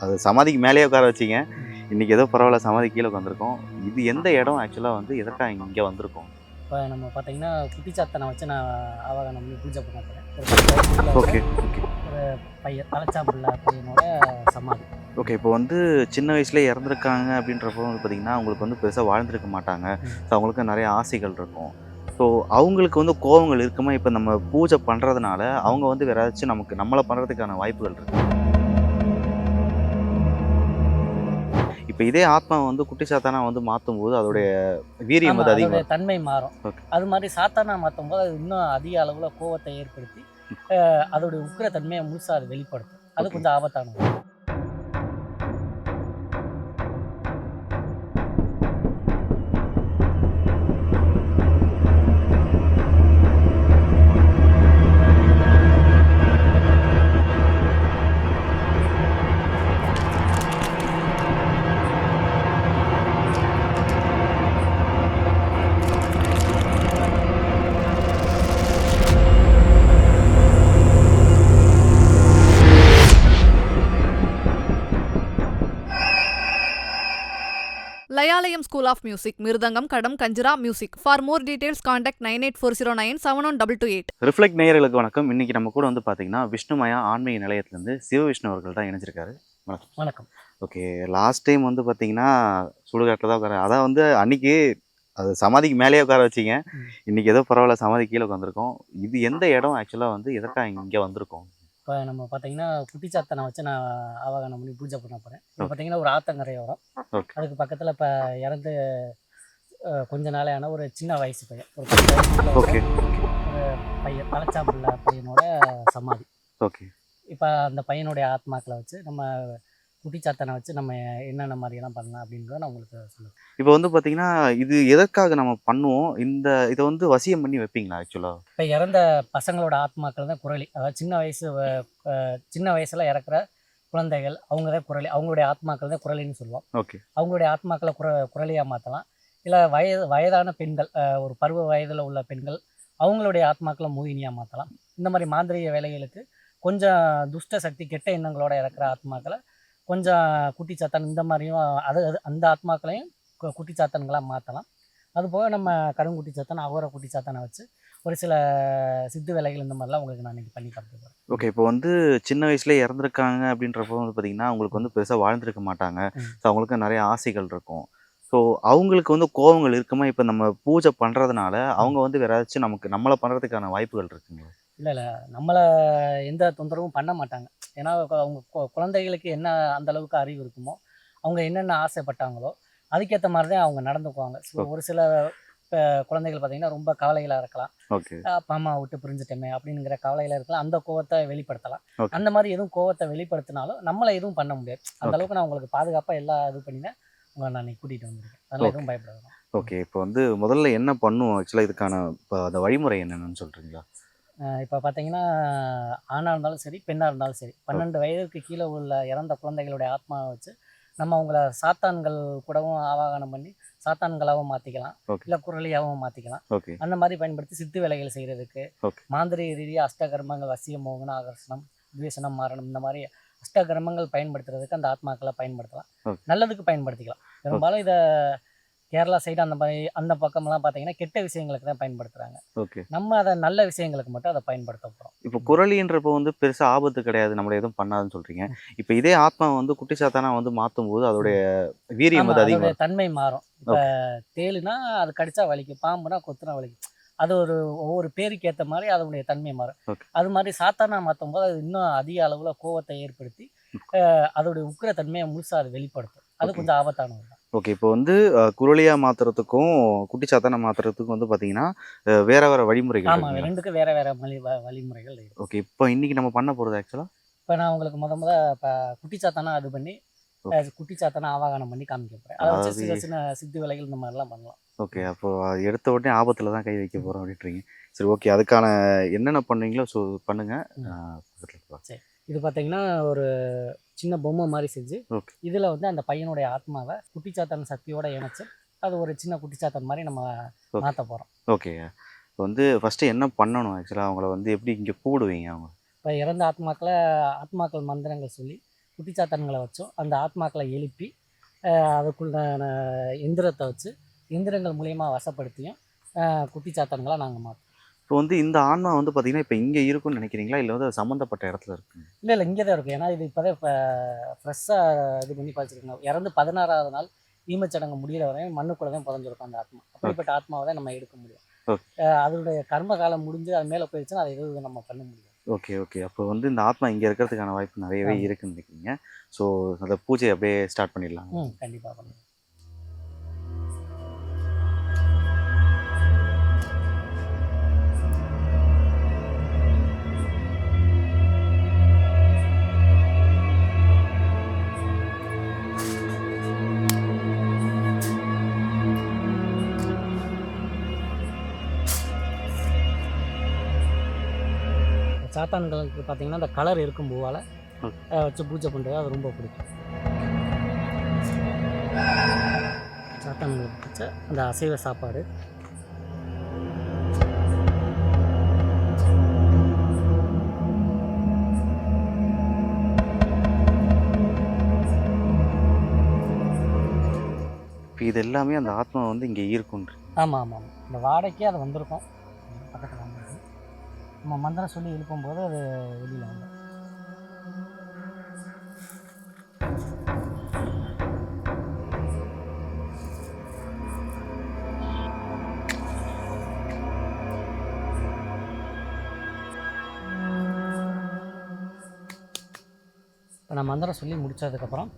அது சமாதிக்கு மேலேயே உட்கார வச்சிங்க. இன்றைக்கி ஏதோ பரவாயில்ல, சமாதி கீழே உட்காந்துருக்கோம். இது எந்த இடம் ஆக்சுவலாக வந்து எதற்காக இங்கே வந்திருக்கோம்? இப்போ நம்ம பார்த்தீங்கன்னா, குட்டிச்சாத்தனை வச்சு நான் ஆவாகனம் பண்ணி பூஜை பண்ண போறேன். ஒரு 10 வயசுக்குள்ள இருக்கிற ஓகே, ஓகே. ஒரு பையன், தலைச்சாம்புள்ள பையனோட சமாதி. ஓகே. இப்போ வந்து சின்ன வயசுலேயே இறந்துருக்காங்க அப்படின்றப்போ வந்து பார்த்திங்கன்னா, அவங்களுக்கு வந்து பெருசாக வாழ்ந்திருக்க மாட்டாங்க. ஸோ அவங்களுக்கு நிறைய ஆசைகள் இருக்கும். ஸோ அவங்களுக்கு வந்து கோவங்கள் இருக்குமா? இப்போ நம்ம பூஜை பண்ணுறதுனால அவங்க வந்து வேற ஏதாச்சும் நம்மளை பண்ணுறதுக்கான வாய்ப்புகள் இருக்கு. இப்போ இதே ஆத்மா வந்து குட்டி சாத்தானா வந்து மாற்றும்போது அதோடைய வீரியம் வந்து அதோடைய அதிகமாக தன்மை மாறும். ஓகே. அது மாதிரி சாத்தானா மாற்றும்போது அது இன்னும் அதிக அளவில் கோவத்தை ஏற்படுத்தி அதோடைய உக்கிர தன்மையை முழுசாக அது வெளிப்படுத்தும். அது ஓகே. கொஞ்சம் ஆபத்தானது. Layalayam School of Music, Mirdangam, Kadam, Kanjira, Music. For more details, contact 9840971228. Reflect நேயர்களுக்கு வணக்கம். இன்றைக்கி நம்ம கூட வந்து பார்த்திங்கன்னா, விஷ்ணுமயா ஆன்மீக நிலையத்திலேருந்து சிவவிஷ்ணு அவர்கள் தான் இணைஞ்சிருக்காரு. வணக்கம். வணக்கம். ஓகே. லாஸ்ட் டைம் வந்து பார்த்திங்கன்னா, சுடுகாட்டில் தான் உட்கார, அதான் வந்து அன்றைக்கி அது சமாதிக்கு மேலேயே உட்கார வச்சிங்க. இன்றைக்கி ஏதோ பரவாயில்ல, சமாதி கீழே உட்காந்துருக்கோம். இது எந்த இடம் ஆக்சுவலாக வந்து எதற்காக இங்கே வந்திருக்கோம்? இப்போ நம்ம பார்த்தீங்கன்னா, குட்டிச்சாத்தனை வச்சு நான் ஆவாகனம் பண்ணி பூஜை பண்ண போகிறேன். இப்போ பார்த்தீங்கன்னா, ஒரு ஆத்தங்கரை வரும். ஓகே. அதுக்கு பக்கத்தில் இப்போ இறந்து கொஞ்ச நாளையான ஒரு சின்ன வயசு பையன், ஒரு 10 வயசுக்குள்ள ஓகே. ஒரு பையன், தலைச்சாம்புள்ள பையனோட சமாதி. ஓகே. இப்போ அந்த பையனுடைய ஆத்மாக்களை வச்சு நம்ம குட்டிச்சாத்தனை வச்சு நம்ம என்னென்ன மாதிரியெல்லாம் பண்ணலாம் அப்படின்றத நான் உங்களுக்கு சொல்லுவேன். இப்போ வந்து பார்த்திங்கன்னா, இது எதற்காக நம்ம பண்ணுவோம்? இதை வந்து வசியம் பண்ணி வைப்பீங்களா ஆக்சுவலாக? இப்போ இறந்த பசங்களோட ஆத்மாக்கள் தான் குரலி. அதாவது சின்ன வயசில் இறக்குற குழந்தைகள், அவங்க தான் குரலி. அவங்களுடைய ஆத்மாக்கள் தான் குரலின்னு சொல்லுவோம். ஓகே. அவங்களுடைய ஆத்மாக்களை குரலியாக மாற்றலாம். இல்லை வயதான பெண்கள், ஒரு பருவ வயதில் உள்ள பெண்கள், அவங்களுடைய ஆத்மாக்களை மோகினியாக மாற்றலாம். இந்த மாதிரி மாந்திரிக வேலைகளுக்கு கொஞ்சம் துஷ்ட சக்தி, கெட்ட எண்ணங்களோட இறக்குற ஆத்மாக்களை கொஞ்சம் குட்டிச்சாத்தான் இந்த மாதிரியும் அந்த ஆத்மாக்களையும் குட்டிச்சாத்தன்களாக மாற்றலாம். அதுபோக நம்ம கருங்குட்டிச்சாத்தான், அகோர குட்டிச்சாத்தானை வச்சு ஒரு சில சித்து வேலைகள் இந்த மாதிரிலாம் உங்களுக்கு நான் இன்றைக்கி பண்ணி காமிக்க போகிறேன். ஓகே. இப்போ வந்து சின்ன வயசுலேயே இறந்துருக்காங்க அப்படின்றப்போ வந்து பார்த்திங்கன்னா, அவங்களுக்கு வந்து பெருசாக வாழ்ந்திருக்க மாட்டாங்க. ஸோ அவங்களுக்கு நிறைய ஆசைகள் இருக்கும். ஸோ அவங்களுக்கு வந்து கோவங்கள் இருக்குமா? இப்போ நம்ம பூஜை பண்ணுறதுனால அவங்க வந்து வேற ஏதாச்சும் நம்மளை பண்ணுறதுக்கான வாய்ப்புகள் இருக்குங்களா? இல்லை, நம்மளை எந்த தொந்தரவும் பண்ண மாட்டாங்க. ஏன்னா அவங்க குழந்தைகளுக்கு என்ன அந்த அளவுக்கு அறிவு இருக்குமோ, அவங்க என்னென்ன ஆசைப்பட்டாங்களோ அதுக்கேற்ற மாதிரி தான் அவங்க நடந்துக்குவாங்க. ஸோ ஒரு சில குழந்தைகள் பார்த்தீங்கன்னா ரொம்ப கவலைகளாக இருக்கலாம். ஓகே. அப்பா அம்மா விட்டு பிரிஞ்சுட்டோமே அப்படிங்கிற கவலையில் இருக்கலாம். அந்த கோவத்தை வெளிப்படுத்தலாம். அந்த மாதிரி எதுவும் கோவத்தை வெளிப்படுத்தினாலும் நம்மளை எதுவும் பண்ண முடியாது. அந்த அளவுக்கு நான் உங்களுக்கு பாதுகாப்பாக எல்லா இது பண்ணினா உங்களை நான் கூட்டிகிட்டு வந்திருக்கேன். அதெல்லாம் எதுவும் பயப்படாது. ஓகே. இப்போ வந்து முதல்ல என்ன பண்ணுவோம் ஆக்சுவலாக, இதுக்கான இப்போ அந்த வழிமுறை என்னென்னு சொல்கிறீங்களா? இப்போ பார்த்தீங்கன்னா, ஆணாக இருந்தாலும் சரி, பெண்ணாக இருந்தாலும் சரி, 12 வயதுக்கு கீழே உள்ள இறந்த குழந்தைகளுடைய ஆத்மாவை வச்சு நம்ம அவங்கள சாத்தான்கள் கூடவும் ஆவாகனம் பண்ணி சாத்தான்களாகவும் மாற்றிக்கலாம். இல்லை குரலியாகவும் மாற்றிக்கலாம். அந்த மாதிரி பயன்படுத்தி சித்து வேலைகள் செய்கிறதுக்கு, மாந்திரிக ரீதியாக அஷ்டகர்மங்கள், வசியம், மோகனம், ஆகர்ஷணம், துவேஷனம், மாரணம், இந்த மாதிரி அஷ்டகர்மங்கள் பயன்படுத்துறதுக்கு அந்த ஆத்மாக்களை பயன்படுத்தலாம். நல்லதுக்கு பயன்படுத்திக்கலாம். பெரும்பாலும் இதை கேரளா சைடு அந்த பக்கம்லாம் பார்த்தீங்கன்னா கெட்ட விஷயங்களுக்கு தான் பயன்படுத்துகிறாங்க. ஓகே. நம்ம அதை நல்ல விஷயங்களுக்கு மட்டும் அதை பயன்படுத்த போகிறோம். இப்போ குரலின்றப்போ வந்து பெருசாக ஆபத்து கிடையாது, நம்மளை எதுவும் பண்ணாதுன்னு சொல்கிறீங்க. இப்போ இதே ஆத்மா வந்து குட்டி சாத்தானா வந்து மாற்றும்போது அதோடைய வீரியம் வந்து அதிகமாக, தன்மை மாறும். இப்போ தேலுனா அது கடிச்சா வலிக்கும், பாம்புனா கொத்துனா வலிக்கும். அது ஒவ்வொரு பேருக்கு ஏற்ற மாதிரி அதனுடைய தன்மை மாறும். அது மாதிரி சாத்தானா மாற்றும் போது அது இன்னும் அதிக அளவில் கோவத்தை ஏற்படுத்தி அதோடைய உக்கிர தன்மையை முழுசாக அது வெளிப்படுத்தும். அது கொஞ்சம் ஆபத்தானது தான். ஓகே. இப்போ வந்து குரலியாக மாற்றுறதுக்கும் குட்டி சாத்தானா மாற்றுறதுக்கும் வந்து பார்த்தீங்கன்னா வேற வேற வழிமுறைகள். ஆமாம், ரெண்டுக்கும் வேற வேற வழிமுறைகள் இருக்குது. ஓகே. இப்போ இன்றைக்கி நம்ம பண்ண போகிறது ஆக்சுவலாக, இப்போ நான் உங்களுக்கு இப்போ குட்டிச்சாத்தானா அது பண்ணி குட்டிச்சாத்தானா ஆவாகனம் பண்ணி காமிக்க போகிறேன். அதை வச்சு சின்ன சின்ன சித்து வேலைகள் இந்த மாதிரிலாம் பண்ணலாம். ஓகே. அப்போது எடுத்த உடனே ஆபத்தில் தான் கை வைக்க போகிறோம் அப்படின்றீங்க. சரி, ஓகே. அதுக்கான என்னென்ன பண்ணுவீங்களோ பண்ணுங்கள். சரி, இது பார்த்தீங்கன்னா ஒரு சின்ன பொம்மை மாதிரி செஞ்சு இதில் வந்து அந்த பையனுடைய ஆத்மாவை குட்டிச்சாத்தான் சக்தியோடு இணைச்சு அது ஒரு சின்ன குட்டிச்சாத்தான் மாதிரி நம்ம மாற்ற போகிறோம். ஓகே. இப்போ வந்து ஃபஸ்ட்டு என்ன பண்ணணும் ஆக்சுவலாக, அவங்கள வந்து எப்படி இங்கே கூடுவீங்க? அவங்க இப்போ இறந்த ஆத்மாக்கள் மந்திரங்கள் சொல்லி குட்டிச்சாத்தான்களை வச்சும் அந்த ஆத்மாக்களை எழுப்பி அதுக்குள்ளான எந்திரத்தை வச்சு எந்திரங்கள் மூலியமா வசப்படுத்தியும் குட்டிச்சாத்தான்களாக நாங்கள் மாற்றோம். இப்போ வந்து இந்த ஆன்மா வந்து பார்த்தீங்கன்னா இப்போ இங்கே இருக்குன்னு நினைக்கிறீங்களா, இல்லை வந்து அது சம்மந்தப்பட்ட இடத்துல இருக்குங்க? இல்லை இங்கே தான் இருக்கும். ஏன்னா இது இப்போதான் ஃப்ரெஷ்ஷாக இது பண்ணி பார்த்துருக்கோங்க. இறந்து 16வது நாள் ஈமச்சடங்கு முடிகிற வரையும் மண்ணுக்குள்ளே தான் புதஞ்சிருக்கும் அந்த ஆத்மா. அப்படிப்பட்ட ஆத்மாவை தான் நம்ம எடுக்க முடியும். அதனுடைய கர்ம காலம் முடிஞ்சு அது மேலே போயிடுச்சுன்னா அதை எதுவும் நம்ம பண்ண முடியும். Okay okay. அப்போ வந்து இந்த ஆத்மா இங்கே இருக்கிறதுக்கான வாய்ப்பு நிறையவே இருக்குன்னு நினைக்கிறீங்க. ஸோ அந்த பூஜை அப்படியே ஸ்டார்ட் பண்ணிடலாம். கண்டிப்பாக பண்ணுவோம். சாத்தான்களுக்கு பார்த்தீங்கன்னா அந்த கலர் இருக்கும் பூவால் வச்சு பூஜை பண்ணுறது அது ரொம்ப பிடிக்கும். சாத்தான்களுக்கு பிடிச்ச அந்த அசைவ சாப்பாடு. இப்போ இது எல்லாமே அந்த ஆத்மா வந்து இங்கே இருக்குன்ற. ஆமாம் ஆமாம் ஆமாம். இந்த வாடகைக்கே அது வந்திருக்கும். பக்கத்தில் வந்துருக்கு. நம்ம மந்திரம் சொல்லி எழுப்பும்போது அது வெளியில் வந்து இப்போ நான் மந்திரம் சொல்லி முடித்ததுக்கப்புறம்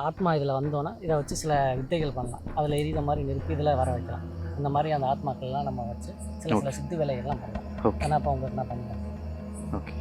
ஆத்மா இதில் வந்தோன்னா இதை வச்சு சில வித்தைகள் பண்ணலாம். அதில் எரியிற மாதிரி நெருப்பு இதில் வர வைக்கலாம். அந்த மாதிரி அந்த ஆத்மாக்கள்லாம் நம்ம வச்சு சில சித்து வேலைகள்லாம் பண்ணலாம். ஆனால் இப்போ உங்களுக்கு நான் பண்ணிக்கிறேன். ஓகே.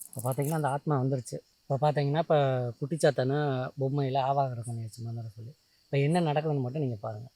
இப்போ பார்த்தீங்கன்னா அந்த ஆத்மா வந்துருச்சு. இப்போ பார்த்தீங்கன்னா இப்போ குட்டிச்சாத்தான பொம்மையில் ஆவாகனம் பண்ணி வச்சு மந்திரம் சொல்லி இப்போ என்ன நடக்குதுன்னு மட்டும் நீங்கள் பாருங்கள்.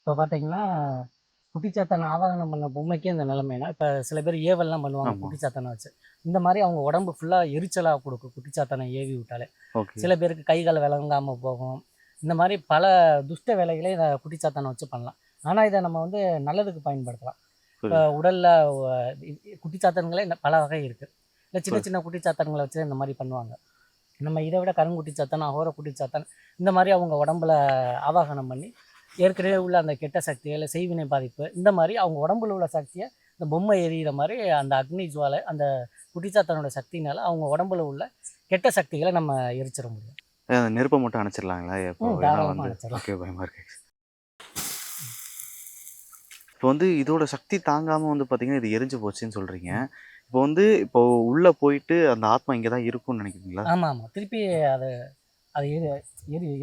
இப்போ பார்த்தீங்கன்னா குட்டிச்சாத்தானை ஆவாகனம் பண்ண பொம்மைக்கே இந்த நிலைமைனா இப்போ சில பேர் ஏவல்லாம் பண்ணுவாங்க குட்டிச்சாத்தானை வச்சு. இந்த மாதிரி அவங்க உடம்பு ஃபுல்லாக எரிச்சலாக கொடுக்கும் குட்டிச்சாத்தானை ஏவி விட்டாலே. சில பேருக்கு கைகால் விளங்காமல் போகும். இந்த மாதிரி பல துஷ்ட வேலைகளை இதை குட்டிச்சாத்தானை வச்சு பண்ணலாம். ஆனால் இதை நம்ம வந்து நல்லதுக்கு பயன்படுத்தலாம். இப்போ உடலில் குட்டிச்சாத்தான்களே பல வகை இருக்குது. இல்லை சின்ன சின்ன குட்டிச்சாத்தான்களை வச்சு இந்த மாதிரி பண்ணுவாங்க. நம்ம இதை விட கருங்குட்டிச்சாத்தான் அகோர குட்டிச்சாத்தான் இந்த மாதிரி அவங்க உடம்புல ஆவாகனம் பண்ணி ஏற்கனவே உள்ள அந்த கெட்ட சக்தி இல்லை செய்வினை பாதிப்பு இந்த மாதிரி அவங்க உடம்புல உள்ள சக்தியை இந்த பொம்மை எரியிற மாதிரி அந்த அக்னி ஜுவாலை அந்த குட்டிச்சாத்தானோட சக்தினால அவங்க உடம்புல உள்ள கெட்ட சக்திகளை நம்ம எரிச்சிட முடியும். நெருப்பை மட்டும் அணைச்சிடலாங்களா? ஓகே, பயமா இருக்கு. இப்போ வந்து இதோட சக்தி தாங்காமல் வந்து பார்த்தீங்கன்னா இது எரிஞ்சு போச்சுன்னு சொல்கிறீங்க. இப்போ வந்து இப்போ உள்ளே போயிட்டு அந்த ஆத்மா இங்கே தான் இருக்கும்னு நினைக்கிறீங்களா? ஆமாம் ஆமாம். திருப்பி அது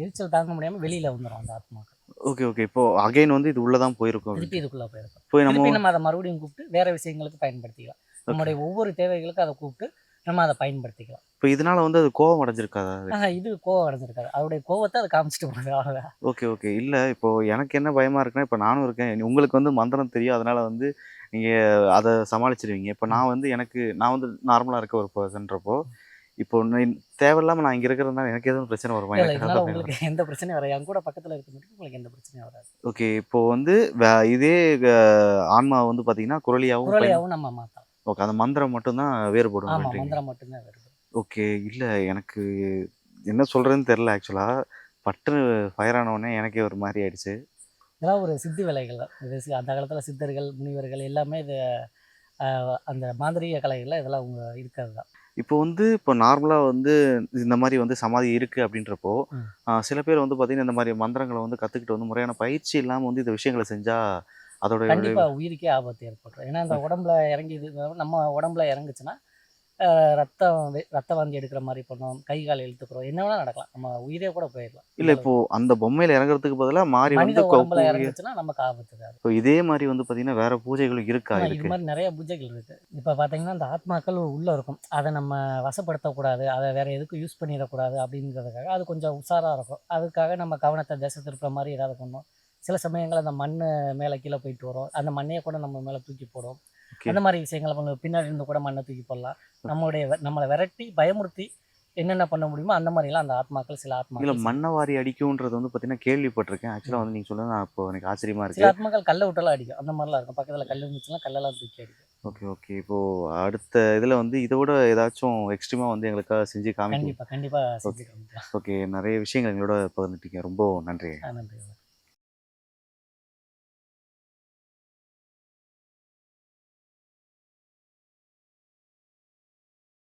எரிச்சல் தாங்க முடியாமல் வெளியில் வந்துடும் அந்த ஆத்மாக்கு. Okay okay. இப்போ அகைன் வந்து இது உள்ளதான் போயிருக்கும். திருப்பி இதுக்குள்ளே போயிருக்கும். போய் நம்ம அதை மறுபடியும் கூப்பிட்டு வேற விஷயங்களுக்கு பயன்படுத்திக்கலாம். நம்மளுடைய ஒவ்வொரு தேவைகளுக்கும் அதை கூப்பிட்டு நம்ம அதை பயன்படுத்திக்கலாம். இப்போ இதனால வந்து அது கோவம் அடைஞ்சிருக்காதா? இது கோவம் அடைஞ்சிருக்காது. அவருடைய கோவத்தை அதை காமிச்சிட்டு போகுது. அவ்வளோதான். Okay okay. இல்லை இப்போ எனக்கு என்ன பயமா இருக்குன்னா, இப்போ நானும் இருக்கேன். உங்களுக்கு வந்து மந்திரம் தெரியும், அதனால வந்து நீங்கள் அதை சமாளிச்சிருவீங்க. இப்போ நான் வந்து நான் வந்து நார்மலாக இருக்க ஒரு பர்சன்றப்போ இப்போ தேவையில்லாமல் நான் இங்கே இருக்கிறதுனால எனக்கு எதுவும் பிரச்சனை வருமா? உங்களுக்கு எந்த பிரச்சனையும் வராது. என் கூட பக்கத்தில் இருக்க மட்டும் உங்களுக்கு எந்த பிரச்சனையும் வராது. ஓகே. இப்போ வந்து இதே ஆன்மா வந்து பார்த்தீங்கன்னா குரலியாவும் நம்ம மாற்றலாம். ஓகே. அந்த மந்திரம் மட்டும்தான் வேறுபடும். மந்திரம் மட்டும்தான் வேறுபடும். ஓகே. இல்லை எனக்கு என்ன சொல்கிறதுன்னு தெரில ஆக்சுவலாக. பட்டுன்னு ஃபயர் ஆனவுடனே எனக்கே ஒரு மாதிரி ஆயிடுச்சு. இதெல்லாம் ஒரு சித்தி வேலைகள் தான். இது அந்த காலத்தில் சித்தர்கள், முனிவர்கள் எல்லாமே இது அந்த மாந்திரீக கலைகள்ல இதெல்லாம் அவங்க இருக்கிறது தான். இப்போ வந்து இப்போ நார்மலாக வந்து இந்த மாதிரி வந்து சமாதி இருக்குது அப்படின்றப்போ ம். சில பேர் வந்து பார்த்தீங்கன்னா இந்த மாதிரி மந்திரங்களை வந்து கற்றுக்கிட்டு வந்து முறையான பயிற்சி இல்லாமல் வந்து இந்த விஷயங்களை செஞ்சால் அதோட கண்டிப்பா உயிருக்கே ஆபத்து ஏற்பட்டுரும். ஏன்னா இந்த உடம்புல இறங்கி இது நம்ம உடம்புல இறங்குச்சுன்னா ரத்த வாந்தி எடுக்கிற மாரி பண்ணும். கை கால் இழுத்துக்கிறோம். என்ன வேணா நடக்கலாம். நம்ம உயிரே கூட போயிடலாம். இல்லை இப்போ அந்த பொம்மையில் இறங்குறதுக்கு பதிலாக மாறி மனித வந்து உடம்புல இறங்குச்சுன்னா நமக்கு ஆபத்து தான். இப்போ இதே மாதிரி வந்து பார்த்தீங்கன்னா வேற பூஜைகளும் இருக்கா இது இருக்கு? மாதிரி நிறைய பூஜைகள் இருக்கு. இப்போ பார்த்தீங்கன்னா, அந்த ஆத்மாக்கள் உள்ள இருக்கும். அதை நம்ம வசப்படுத்தக்கூடாது. அதை வேற எதுக்கும் யூஸ் பண்ணிடக்கூடாது அப்படிங்கிறதுக்காக அது கொஞ்சம் உஷாரா இருக்கும். அதுக்காக நம்ம கவனத்தை திசை திருப்புற மாதிரி ஏதாவது பண்ணும். சில சமயங்கள்ல அந்த மண்ணு மேலே கீழே போயிட்டு வரும். அந்த மண்ணைய கூட நம்ம மேலே தூக்கி போடும். ஓகே. அந்த மாதிரி விஷயங்கள பண்ணும். பின்னாடி இருந்து கூட மண்ணை தூக்கி போடலாம். நம்மளை விரட்டி பயமுறுத்தி என்னென்ன பண்ண முடியுமோ அந்த மாதிரிலாம் அந்த ஆத்மாக்கள் சில இல்லை ஆத்மாக்கள் செய்யும். மண்ணை வாரி அடிக்கும்ன்றது வந்து பார்த்தீங்கன்னா கேள்விப்பட்டிருக்கேன். ஆக்சுவலாக வந்து நீங்கள் சொல்லுறது நான் இப்போ எனக்கு ஆச்சரியமாக சில இருக்குது. ஆத்மாக்கள் கல்லை விட்டெல்லாம் அடிக்கும். அந்த மாதிரிலாம் இருக்கும். பக்கத்துல கல் இருந்துச்சுன்னா கல்லெல்லாம் தூக்கி அடிக்கும். Okay okay. இப்போது அடுத்த இதில் வந்து இதை விட ஏதாச்சும் எக்ஸ்ட்ரீமாக வந்து எங்களுக்காக செஞ்சு காமிக்கும். கண்டிப்பா கண்டிப்பா செஞ்சு காமிக்கலாம். ஓகே. நிறைய விஷயங்கள் எங்களோட பகிர்ந்துட்டீங்க. ரொம்ப நன்றி. நன்றி.